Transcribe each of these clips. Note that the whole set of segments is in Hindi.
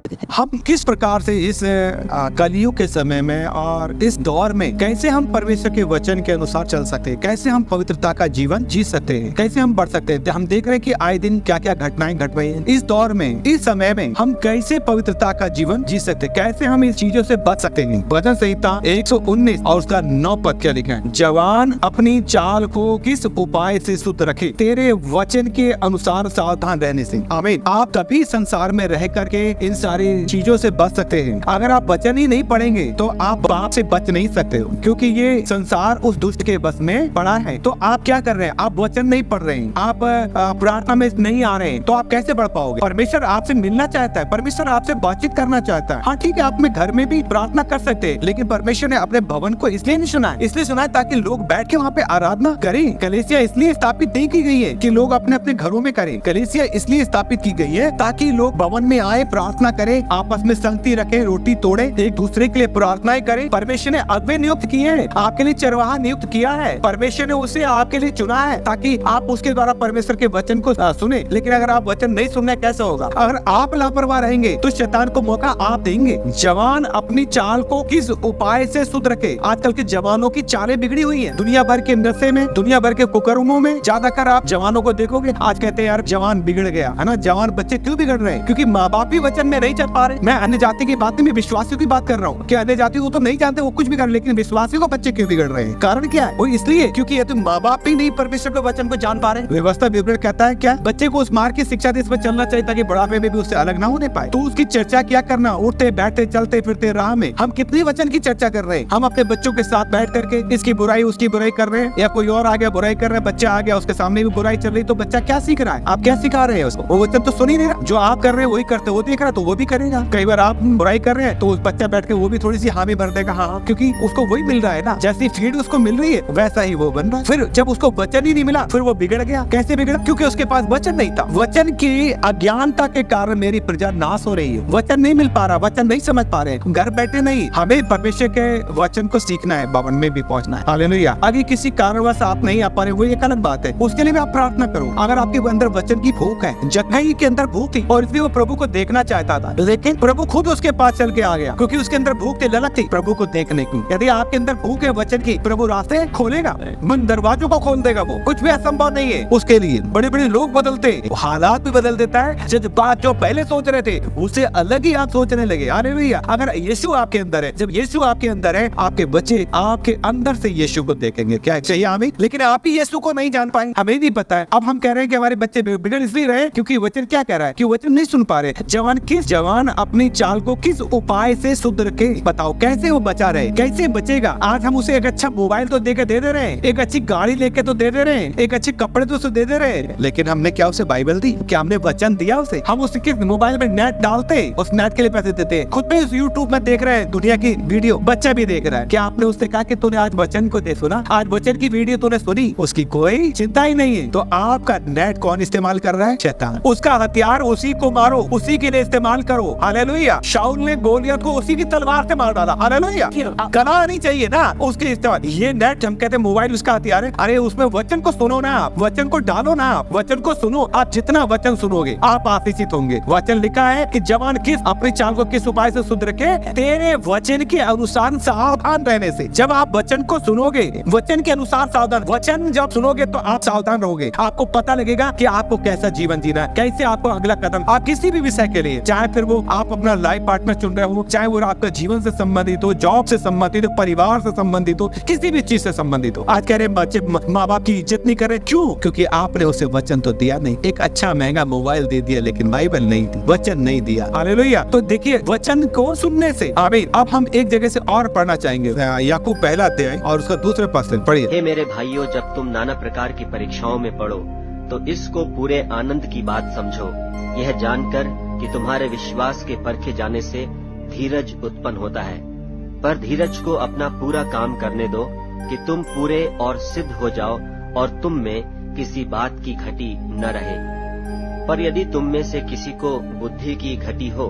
हम किस प्रकार से इस कलयुग के समय में और इस दौर में कैसे हम परमेश्वर के वचन के अनुसार चल सकते हैं, कैसे हम पवित्रता का जीवन जी सकते हैं, कैसे हम बढ़ सकते हैं। हम देख रहे हैं कि आए दिन क्या क्या घटनाएं घट रही हैं। इस दौर में, इस समय में हम कैसे पवित्रता का जीवन जी सकते हैं, कैसे हम इस चीजों से बच सकते हैं। भजन संहिता 119 और उसका 9 पद क्या लिखा है? जवान अपनी चाल को किस उपाय से शुद्ध रखे, तेरे वचन के अनुसार सावधान रहने से। आमीन। आप तभी संसार में रह करके इन सारी चीजों से बच सकते हैं। अगर आप वचन ही नहीं पढ़ेंगे तो आप पाप से बच नहीं सकते हो, क्योंकि ये संसार उस दुष्ट के बस में पड़ा है। तो आप क्या कर रहे हैं? आप वचन नहीं पढ़ रहे हैं, आप प्रार्थना में नहीं आ रहे हैं, तो आप कैसे बढ़ पाओगे? परमेश्वर आपसे मिलना चाहता है, परमेश्वर आपसे बातचीत करना चाहता है। हाँ ठीक है, आप अपने घर में भी प्रार्थना कर सकते हैं, लेकिन परमेश्वर ने अपने भवन को इसलिए नहीं सुना है, इसलिए सुना है ताकि लोग बैठ के वहाँ पे आराधना करें। कलीसिया इसलिए स्थापित नहीं की गई है कि लोग अपने अपने घरों में करें। कलीसिया इसलिए स्थापित की गई है ताकि लोग भवन में आए, प्रार्थना करें, आपस में संगति रखें, रोटी तोड़े, एक दूसरे के लिए प्रार्थनाएं करें। परमेश्वर ने अगुवे नियुक्त किए हैं, आपके लिए चरवाहा नियुक्त किया है। परमेश्वर ने उसे आपके लिए चुना है ताकि आप उसके द्वारा परमेश्वर के वचन को सुने। लेकिन अगर आप वचन नहीं सुनने कैसे होगा? अगर आप लापरवाह रहेंगे तो शैतान को मौका आप देंगे। जवान अपनी चाल को किस उपाय से शुद्ध रखे। आजकल के जवानों की चालें बिगड़ी हुई है, दुनिया भर के नशे में, दुनिया भर के कुकर्मों में। ज्यादातर आप जवानों को देखोगे, आज कहते हैं यार जवान बिगड़ गया है ना। जवान बच्चे क्यों बिगड़ रहे हैं? क्योंकि माँ बाप भी वचन में नहीं चल पा रहे। मैं अन्य जाति की बात नहीं, विश्वासियों की बात कर रहा हूँ कि अन्य जाति वो तो नहीं जानते, वो कुछ भी कर, लेकिन विश्वासियों को बच्चे क्यों बिगड़ रहे हैं? कारण क्या है? वो इसलिए क्योंकि ये तो माँ बाप भी नहीं परमेश्वर के वचन को जान पा रहे। व्यवस्था विवरण कहता है क्या? बच्चे को उस मार्ग की शिक्षा देश में चलना चाहिए ताकि बुढ़ापे में भी उससे अलग ना होने पाए। तो उसकी चर्चा क्या करना? उठते बैठते चलते फिरते राह में हम कितनी वचन की चर्चा कर रहे हैं? हम अपने बच्चों के साथ बैठ करके इसकी बुराई उसकी बुराई कर रहे हैं, या कोई और आ गया बुराई कर रहे हैं, बच्चा आ गया उसके सामने भी बुराई चल रही, तो बच्चा क्या सीख रहा है? आप क्या सिखा रहे हैं उसको? वो वचन तो सुन ही नहीं रहा। जो आप कर रहे हैं वही करते, वो देख रहा तो वो भी करेगा। कई बार आप बुराई कर रहे हैं तो उस बच्चा बैठ के वो भी थोड़ी सी हामी भर देगा, हाँ, क्योंकि उसको वही मिल रहा है ना। जैसी फीड उसको मिल रही है वैसा ही वो बन रहा है। फिर जब उसको वचन ही नहीं मिला फिर वो बिगड़ गया। कैसे बिगड़ा? क्योंकि उसके पास वचन नहीं था। वचन की अज्ञानता के कारण मेरी प्रजा नाश हो रही है। वचन नहीं मिल पा रहा, वचन नहीं समझ पा रहे, घर बैठे नहीं। हमें परमेश्वर के वचन को सीखना है, भवन में भी पहुंचना है। हालेलुया। अगर किसी कारणवश आप नहीं आ पा रहे, वो एक अलग बात है, उसके लिए भी आप प्रार्थना करो। अगर आपके अंदर वचन की भूख है, जक्कई के अंदर भूख थी और इसलिए वो प्रभु को देखना चाहता था, लेकिन प्रभु खुद उसके पास चल के आ गया, क्योंकि उसके अंदर भूख थी, ललक थी प्रभु को देखने की। यदि आपके अंदर भूख है वचन की, प्रभु रास्ते खोलेगा, मन दरवाजों को खोल देगा। वो कुछ भी असंभव नहीं है उसके लिए। बड़े बड़े लोग बदलते, हालात भी बदल देता है। जब बात जो पहले सोच रहे थे उससे अलग ही आप सोचने लगे। अरे भैया, अगर यीशु आपके अंदर है, जब यीशु आपके अंदर है, आपके बच्चे आपके अंदर से यीशु को देखेंगे। क्या चाहिए हमें? लेकिन आप ही यीशु को नहीं जान पाए, हमें नहीं पता है। अब हम कह रहे हैं कि हमारे बच्चे बिगड़ इसलिए रहे क्योंकि वचन क्या कह रहा है कि वचन नहीं सुन पा रहे। जवान अपनी चाल को किस उपाय से शुद्ध रखे। बताओ कैसे वो बचा रहे, कैसे बचेगा? आज हम उसे एक अच्छा मोबाइल तो दे दे रहे हैं, एक अच्छी गाड़ी लेके तो दे रहे हैं, एक अच्छे कपड़े तो उसे दे रहे हैं, लेकिन हमने क्या उसे बाइबल दी? क्या हमने वचन दिया उसे? हम उसके मोबाइल में नेट डालते, उस नेट के लिए पैसे देते, खुद भी यूट्यूब में देख रहे हैं दुनिया की वीडियो, बच्चा भी देख रहा है। क्या आपने उससे कहा कि तूने आज वचन को दे सुना, आज वचन की वीडियो तूने सुनी? उसकी कोई चिंता ही नहीं है। तो आपका नेट कौन इस्तेमाल कर रहा है? शैतान। उसका हथियार उसी को मारो, उसी के लिए इस्तेमाल करो। हालेलुया। शाऊल ने गोलियत को उसी की तलवार से मार डाला। हालेलुया। कला नहीं चाहिए ना उसके इस्तेमाल। ये नेट हम कहते हैं मोबाइल उसका हथियार है। अरे उसमें वचन को सुनो ना, आप वचन को डालो ना, आप वचन को सुनो। आप जितना वचन सुनोगे आप आशीषित होंगे। वचन लिखा है कि जवान किस अपनी चाल को किस उपाय से शुद्ध रखे, तेरे वचन के अनुसार सावधान रहने से। जब आप वचन को सुनोगे, वचन के अनुसार सावधान, वचन जब सुनोगे तो आप सावधान रहोगे। आपको पता लगेगा कि आपको कैसा जीवन जीना है, कैसे आपको अगला कदम, आप किसी भी विषय के लिए, चाहे फिर वो आप अपना लाइफ पार्टनर चुन रहे हो, चाहे वो आपका जीवन से संबंधित हो, जॉब से संबंधित हो, परिवार से संबंधित हो, किसी भी चीज से संबंधित हो। आज कह रहे बच्चे माँ बाप की इज्जत नहीं करे, क्यों? क्योंकि आपने उसे वचन तो दिया नहीं। एक अच्छा महंगा मोबाइल दे दिया लेकिन बाइबल नहीं दी, वचन नहीं दिया। हालेलुया। तो देखिए वचन को सुनने से। आमीन। अब हम एक जगह से और पढ़ना चाहेंगे, याकूब पहला अध्याय और उसका दूसरे पद से पढ़िए। हे मेरे भाइयों, जब तुम नाना प्रकार की परीक्षाओं में पड़ो तो इसको पूरे आनंद की बात समझो, यह जानकर कि तुम्हारे विश्वास के परखे जाने से धीरज उत्पन्न होता है। पर धीरज को अपना पूरा काम करने दो कि तुम पूरे और सिद्ध हो जाओ और तुम में किसी बात की घटी न रहे। पर यदि तुम में से किसी को बुद्धि की घटी हो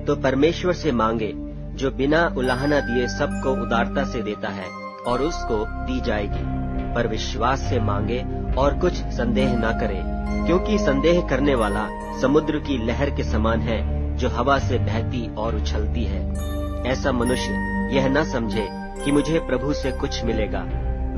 तो परमेश्वर से मांगे, जो बिना उलाहना दिए सबको उदारता से देता है और उसको दी जाएगी। पर विश्वास से मांगे और कुछ संदेह न करे, क्योंकि संदेह करने वाला समुद्र की लहर के समान है, जो हवा से बहती और उछलती है। ऐसा मनुष्य यह न समझे कि मुझे प्रभु से कुछ मिलेगा।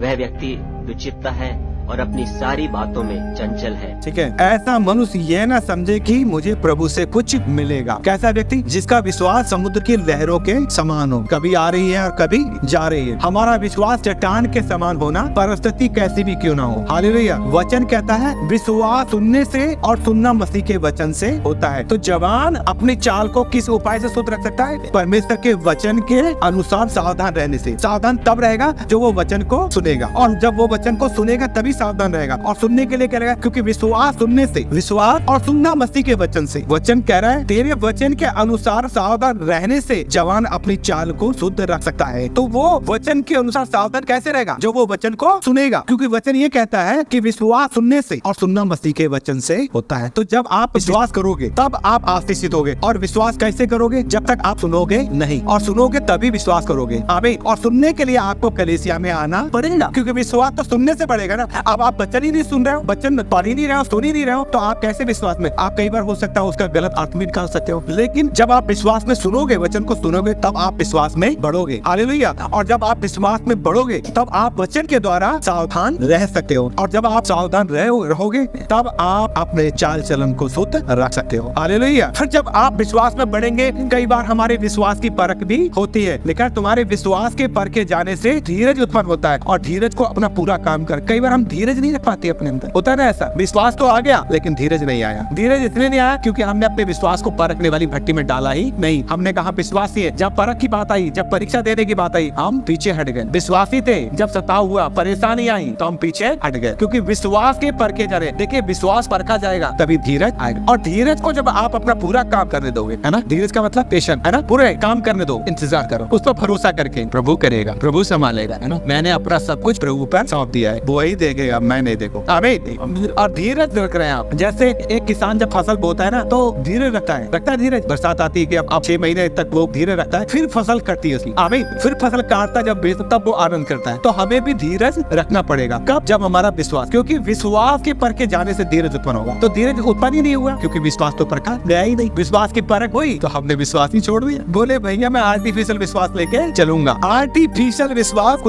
वह व्यक्ति दुचित्ता है और अपनी सारी बातों में चंचल है। ठीक है, ऐसा मनुष्य यह ना समझे कि मुझे प्रभु से कुछ मिलेगा। कैसा व्यक्ति? जिसका विश्वास समुद्र की लहरों के समान हो, कभी आ रही है और कभी जा रही है। हमारा विश्वास चट्टान के समान होना, परिस्थिति कैसी भी क्यों ना हो। हालेलुया। वचन कहता है विश्वास सुनने से और सुनना मसीह के वचन से होता है। तो जवान अपनी चाल को किस उपाय से शुद्ध रख सकता है? परमेश्वर के वचन के अनुसार सावधान रहने से। सावधान तब रहेगा जो वो वचन को सुनेगा, और जब वो वचन को सुनेगा तभी सावधान रहेगा। और सुनने के लिए क्या रहेगा? क्योंकि विश्वास सुनने से, विश्वास और सुनना मसीह के वचन से। वचन कह रहा है तेरे वचन के अनुसार सावधान रहने से जवान अपनी चाल को शुद्ध रख सकता है। तो वो वचन के अनुसार सावधान कैसे रहेगा? जो वो वचन को सुनेगा, क्योंकि वचन ये कहता है कि विश्वास सुनने से और सुनना मसीह के वचन से होता है। तो जब आप विश्वास करोगे तब आप आशीषित होगे। और विश्वास कैसे करोगे? जब तक आप सुनोगे नहीं, और सुनोगे तभी विश्वास करोगे। आमीन। और सुनने के लिए आपको कलीसिया में आना पड़ेगा, क्योंकि विश्वास तो सुनने से पड़ेगा ना। अब आप वचन ही नहीं सुन रहे हो, वचन पढ़ ही नहीं रहे हो, सुन ही नहीं रहे हो, तो आप कैसे विश्वास में? आप कई बार हो सकता है उसका गलत अर्थ भी निकाल सकते हो। लेकिन जब आप विश्वास में सुनोगे, वचन को सुनोगे, तब आप विश्वास में बढ़ोगे। हालेलुया। और जब आप विश्वास में बढ़ोगे तब आप वचन के द्वारा सावधान रह सकते हो। और जब आप सावधान रहोगे तब आप अपने चाल चलन को शुद्ध रख सकते हो। हालेलुया। फिर जब आप विश्वास में बढ़ेंगे, कई बार हमारे विश्वास की परख भी होती है, लेकिन तुम्हारे विश्वास के परखे जाने से धीरज उत्पन्न होता है। और धीरज को अपना पूरा काम कर, कई बार हम धीरज नहीं रख पाते अपने अंदर। होता है ना ऐसा? विश्वास तो आ गया लेकिन धीरज नहीं आया। धीरज इसलिए नहीं आया क्योंकि हमने अपने विश्वास को परखने वाली भट्टी में डाला ही नहीं। हमने कहा विश्वासी है, जब परख की बात आई, जब परीक्षा देने की बात आई, हम पीछे हट गए। विश्वासी थे, जब सताव हुआ, परेशानी आई, तो हम पीछे हट गए, क्योंकि विश्वास के परखे जा रहे। देखिए, विश्वास परखा जाएगा तभी धीरज आएगा। और धीरज को जब आप अपना पूरा काम करने दोगे, है ना, धीरज का मतलब पेशेंस, है ना, पूरे काम करने दो, इंतजार करो, उस पर भरोसा करके प्रभु करेगा, प्रभु संभालेगा, है ना। मैंने अपना सब कुछ प्रभु पर सौंप दिया है, वो ही देखेगा, मैं नहीं देखो। आमीन। और धीरज रख रहे हैं आप। जैसे एक किसान जब फसल बोता है ना, तो धीरज रखता है धीरज। बरसात आती है कि अब 6 महीने तक वो धीरज रखता है, फिर फसल कटती है उसकी। आमीन। फिर फसल काटता जब बेचता तब वो आनंद करता है। तो हमें भी धीरज रखना पड़ेगा। कब? जब हमारा विश्वास, क्योंकि विश्वास के परखे जाने से धीरज उत्पन्न होगा। तो धीरज उत्पन्न ही नहीं हुआ क्योंकि विश्वास तो परखा गया ही नहीं। विश्वास की परख हुई तो हमने विश्वास ही छोड़ दिया। बोले भैया मैं आर्टिफिशियल विश्वास लेके चलूंगा। आर्टिफिशियल विश्वास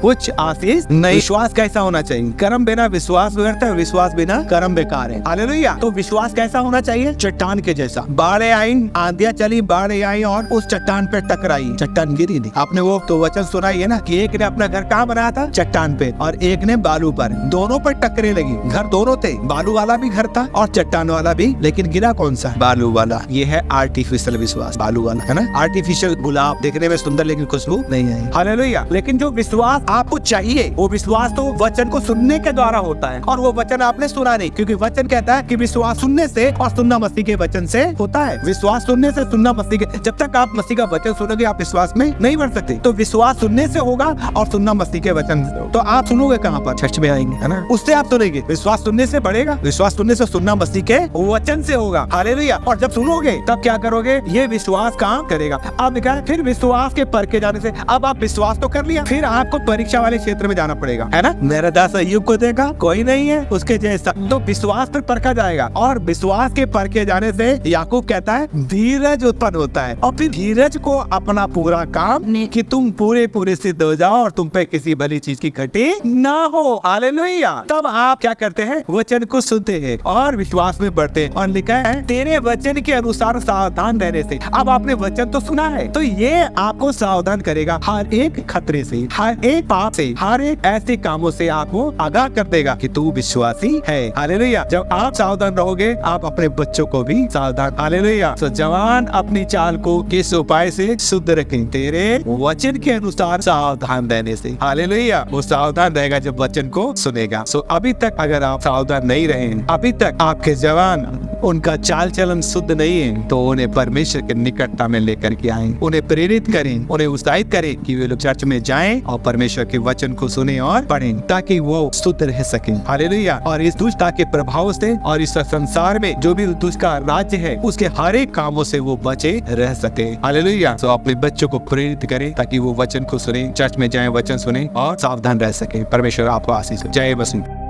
कुछ आशीष नहीं। विश्वास कैसा होना चाहिए? कर्म बिना विश्वास व्यर्थ है, विश्वास बिना कर्म बेकार है। हालेलुया। तो विश्वास कैसा होना चाहिए? चट्टान के जैसा। बाढ़ें आई, आंधियां चली, बाढ़ें आई और उस चट्टान पे टकराई, चट्टान गिरी नहीं। आपने वो तो वचन सुना ही है ना कि एक ने अपना घर कहाँ बनाया था? चट्टान पे, और एक ने बालू पर। दोनों पर टक्करें लगी। घर दोनों थे, बालू वाला भी घर था और चट्टान वाला भी, लेकिन गिरा कौन सा? बालू वाला। ये है आर्टिफिशियल विश्वास, बालू वाला, है ना। आर्टिफिशियल गुलाब देखने में सुंदर लेकिन खुशबू नहीं है। हालेलुया। लेकिन जो विश्वास आपको चाहिए, वो विश्वास तो वचन को सुनने के द्वारा होता है, और वो वचन आपने सुना नहीं, क्योंकि वचन कहता है कि विश्वास सुनने से और सुनना मसीह के वचन से होता है। विश्वास सुनने से, सुनना मसीह के। जब तक आप मसीह का वचन सुनोगे आप विश्वास में नहीं बढ़ सकते। तो विश्वास सुनने से होगा और सुनना मसीह के वचन से। तो आप सुनोगे कहाँ पर? चर्च में आएंगे, है ना, उससे आप सुनेंगे। विश्वास सुनने से बढ़ेगा, विश्वास सुनने से, सुनना मसीह के वचन से होगा। हालेलुया। और जब सुनोगे तब क्या करोगे? ये विश्वास काम करेगा। आप लिखा है फिर विश्वास के परखे जाने से। अब आप विश्वास तो कर लिया, फिर आपको परीक्षा वाले क्षेत्र में जाना पड़ेगा, है ना। मेरा दास अय्यूब को देखा, कोई नहीं है उसके जैसा। तो विश्वास पर परखा जाएगा, और विश्वास के परखे जाने से याकूब कहता है धीरज उत्पन्न होता है। और फिर धीरज को अपना पूरा काम कि तुम पूरे सिद्ध हो जाओ और तुम पे किसी भली चीज की घटी ना हो। हालेलुया। तब आप क्या करते हैं? वचन को सुनते हैं और विश्वास में बढ़ते हैं। और लिखा है तेरे वचन के अनुसार सावधान रहने से। अब आपने वचन तो सुना है, तो ये आपको सावधान करेगा हर एक खतरे से, हर एक पाप से, हर एक ऐसे कामों से आपको आगाह कर देगा कि तू विश्वासी है। हालेलुया। जब आप सावधान रहोगे, आप अपने बच्चों को भी सावधान। हालेलुया। तो जवान अपनी चाल को किस उपाय से शुद्ध रखें? तेरे वचन के अनुसार सावधान रहने से। हालेलुया। वो सावधान रहेगा जब वचन को सुनेगा। सो अभी तक अगर आप सावधान नहीं रहे, अभी तक आपके जवान उनका चाल चलन शुद्ध नहीं है, तो उन्हें परमेश्वर के निकटता में लेकर के आए, उन्हें प्रेरित करें, उन्हें उत्साहित करें कि वे लोग चर्च में जाएं और परमेश्वर के वचन को सुने और पढ़ें, ताकि वो शुद्ध रह सकें। हालेलुया। और इस दुष्टता के प्रभाव से और इस संसार में जो भी दुष्ट का राज्य है उसके हर एक कामों से वो बचे रह सके। हालेलुया। तो अपने बच्चों को प्रेरित करें ताकि वो वचन को सुने, चर्च में जाएं, वचन सुने और सावधान रह सके। परमेश्वर आपको आशीष दे। जय मसीह।